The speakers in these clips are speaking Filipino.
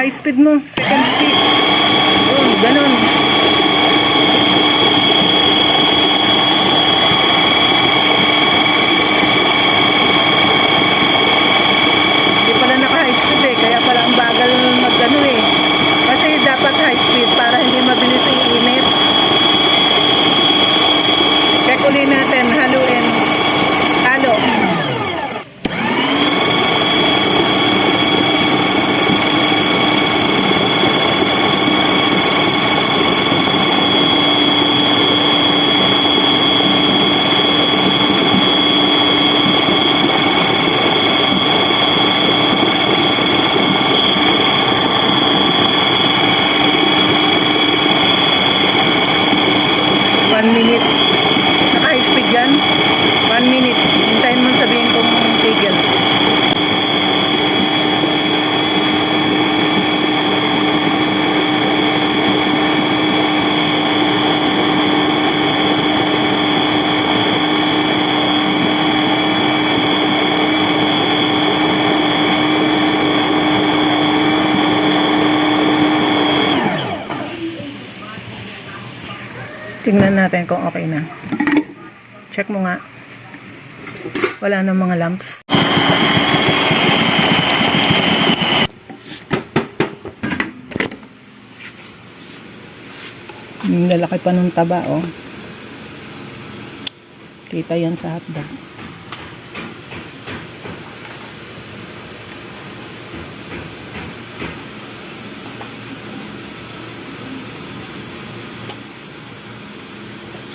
high speed mo, second speed. Oh, ganun. Hindi pala naka high speed eh, kaya pala ang bagal mag-ano eh. Kasi dapat high speed para hindi mabilis yung init. Check ulit natin, haluin. Halo. Minute. Naka-high speed yan. 1 minute. Hintayin mo sabihin kung tigil. Tingnan natin kung okay na. Check mo nga. Wala nang mga lamps. Lalaki pa ng taba, oh. Kita yan sa hotdog.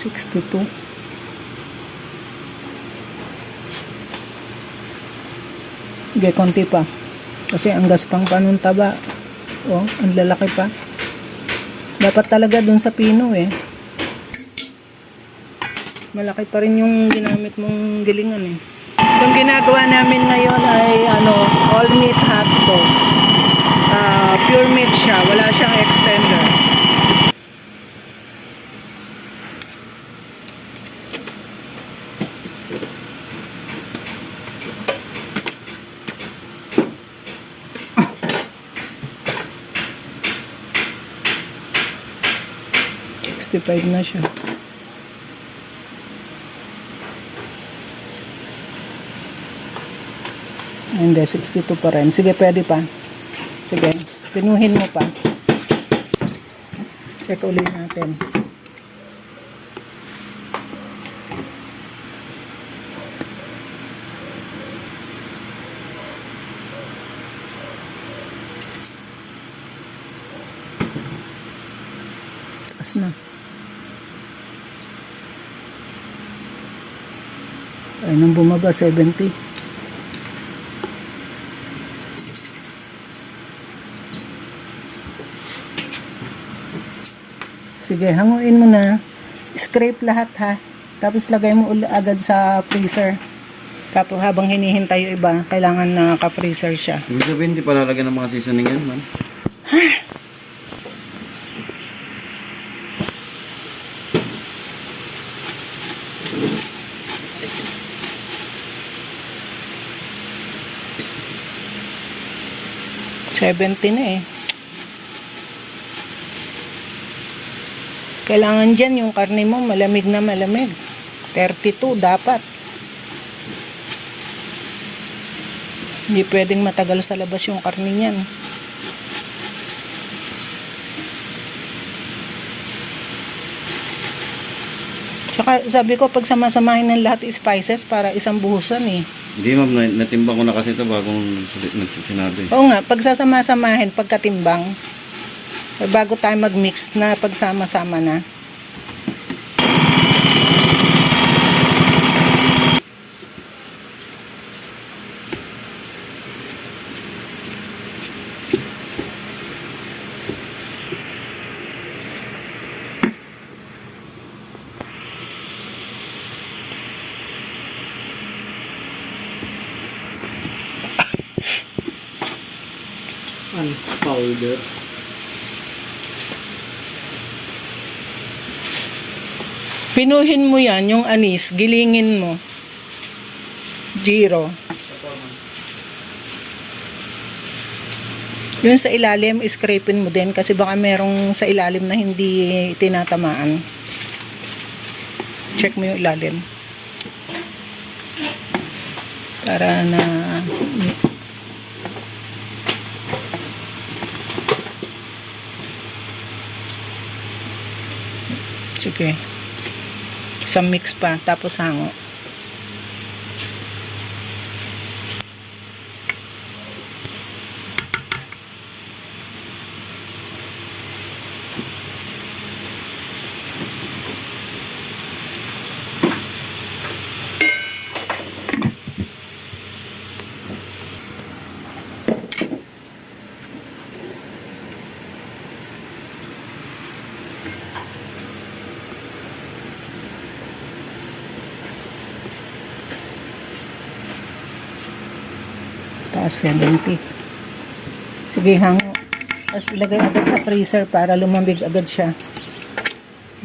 $62. Sige, konti pa. Kasi ang gaspang pa nung taba. Oh, ang lalaki pa. Dapat talaga dun sa pino eh. Malaki pa rin yung ginamit mong gilingan eh. Itong ginagawa namin ngayon ay all meat hotdog. Pure meat siya. Wala siyang extender. $65 na siya. Hindi, 62 pa rin. Sige, pwede pa. Sige, pinuhin mo pa. Check ulit natin. Taas na. Ay, nang bumaba, 70. Sige, hanguin mo na. Scrape lahat ha. Tapos lagay mo agad sa freezer. Tapos habang hinihintay yung iba, kailangan na ka-freezer siya. Ibig sabihin, hindi pa lalagyan ng mga seasoning yan, man. $70 na eh. Kailangan dyan yung karne mo malamig na malamig. 32 dapat. Hindi pwedeng matagal sa labas yung karne niyan. Tsaka sabi ko, pag samasamahin ng lahat spices para isang buhusan eh. Hindi ma'am, natimbang ko na kasi ito bagong nagsisinabi. Oo nga, pag sasama-samahin, pagkatimbang, bago tayo mag-mix na, pagsama-sama na. Powder. Pinuhin mo yan, yung anis, gilingin mo. Zero. Yung sa ilalim, scrapin mo din kasi baka merong sa ilalim na hindi tinatamaan. Check mo yung ilalim. Para na sige. Isang mix pa, tapos hango. Taas 70. Sige, hango. Tapos ilagay agad sa freezer para lumambig agad siya.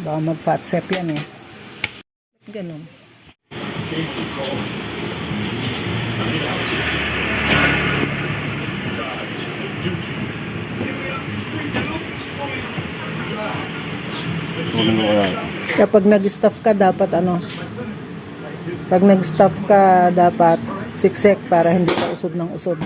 Baka mag-fat sep yan eh. Ganun. Kapag nag-stuff ka, dapat pag nag-stuff ka, dapat siksek para hindi ka usod ng usod.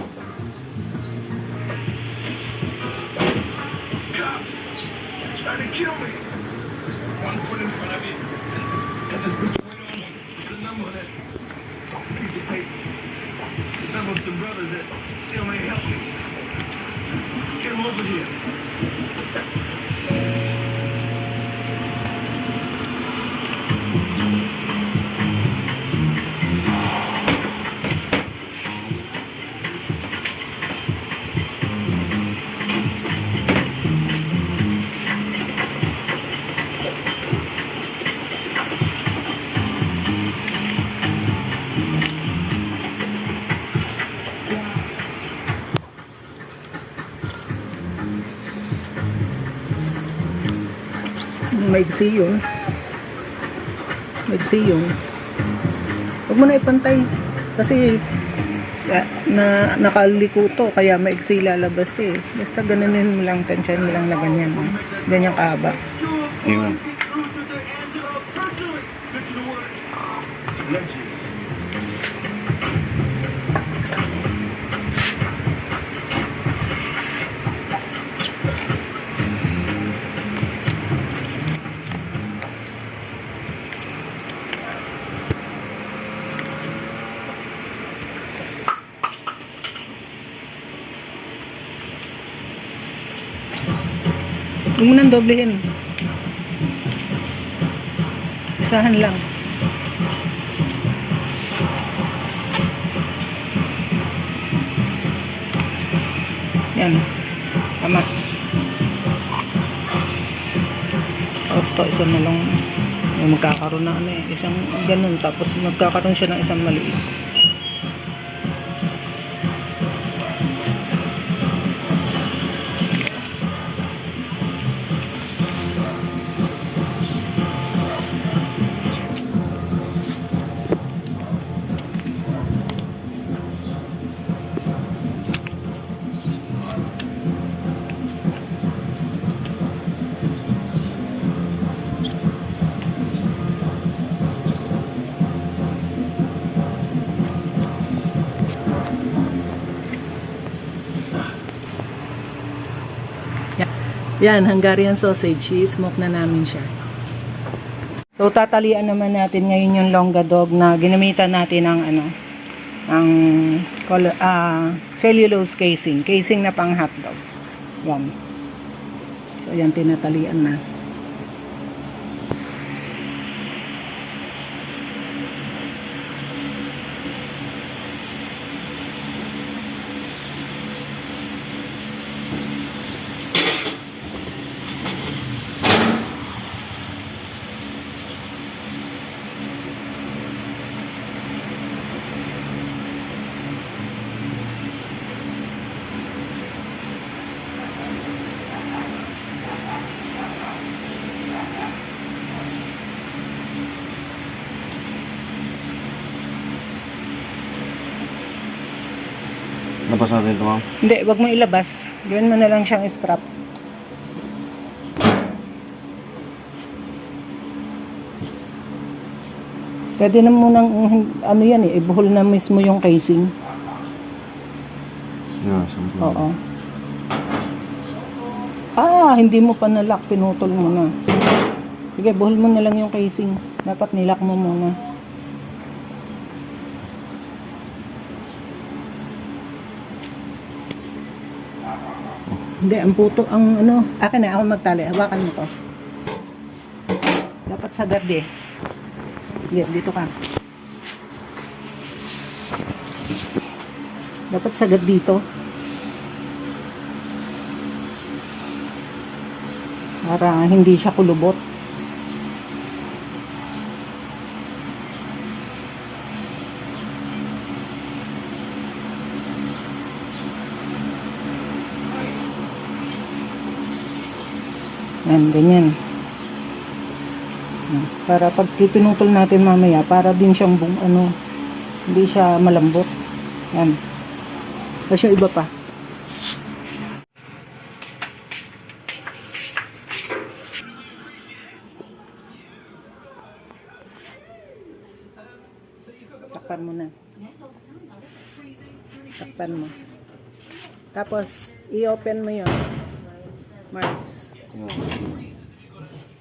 Maigsi yun. Huwag mo na ipantay. Kasi nakaliko to. Kaya maigsi lalabas to eh. Basta gananin mo lang. Tansyan mo lang na ganyan. Ganyang kahaba. Yun. Huwag mo nang doblehin. Isahan lang. Yan. Tama. Tapos to, isa na lang. Magkakaroon na isang ganun. Tapos magkakaroon siya ng isang maliit. Yan, Hungarian sausage. I-smoke na namin siya. So, tatalian naman natin ngayon yung longa dog na ginamitan natin ng cellulose casing. Casing na pang hotdog. Yan. So, yan, tinatalian na. Labas natin ito, ma'am. Hindi, wag mo ilabas. Gawin mo na lang siyang scrap. Pwede na munang, ano yan eh, ibuhol na mismo yung casing. Yeah, something. Oo. Hindi mo pa nalock, pinutol mo na. Sige, buhol mo na lang yung casing. Dapat nilock mo muna. Hindi, ang puto, ang ano, akin na, ako magtali. Hawakan mo to. Dapat sagad eh. Sige, dito ka. Dapat sagad dito. Para hindi siya kulubot. Yan, ganyan. Para pag pinutol natin mamaya, para din siyang hindi siya malambot. Yan. Tapos yung iba pa. Takpan mo na. Takpan mo. Tapos, i-open mo yun. Mars.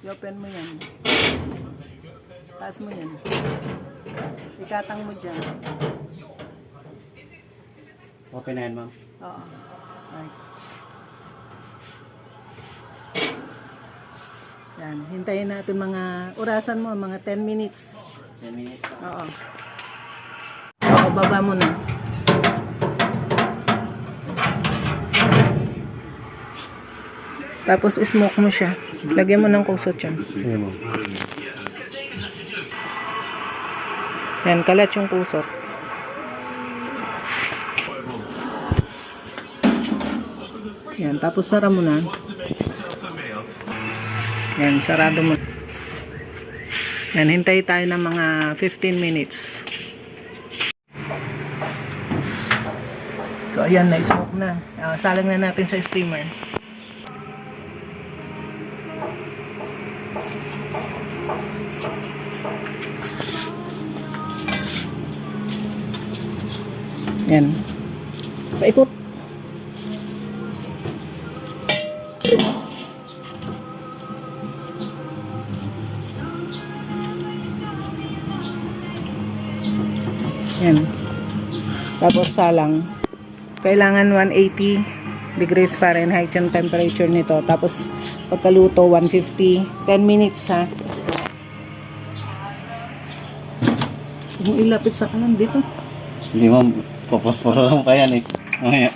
I-open mo yan. Taas mo yan. Ikatang mo dyan. Open na yan, ma'am. Oo. Right. Yan. Hintayin natin orasan mo, mga 10 minutes. 10 minutes. Oo. Oo, baba mo na. Tapos smoke mo siya. Lagyan mo ng kusot yan. Sige, ma'am. Yan, kalat yung kusot. Yan, tapos sara mo na. Yan, sarado mo. Yan, hintay tayo ng mga 15 minutes. So, ayan, na-smoke na. Salang na natin sa steamer. Yan. Paikot. Yan. Tapos salang. Kailangan 180 degrees Fahrenheit yung temperature nito. Tapos pagkaluto 150. 10 minutes ha. Huwag mo ilapit sa kanan dito. Hindi, ma'am. Papasporo lang kaya eh. Mamaya.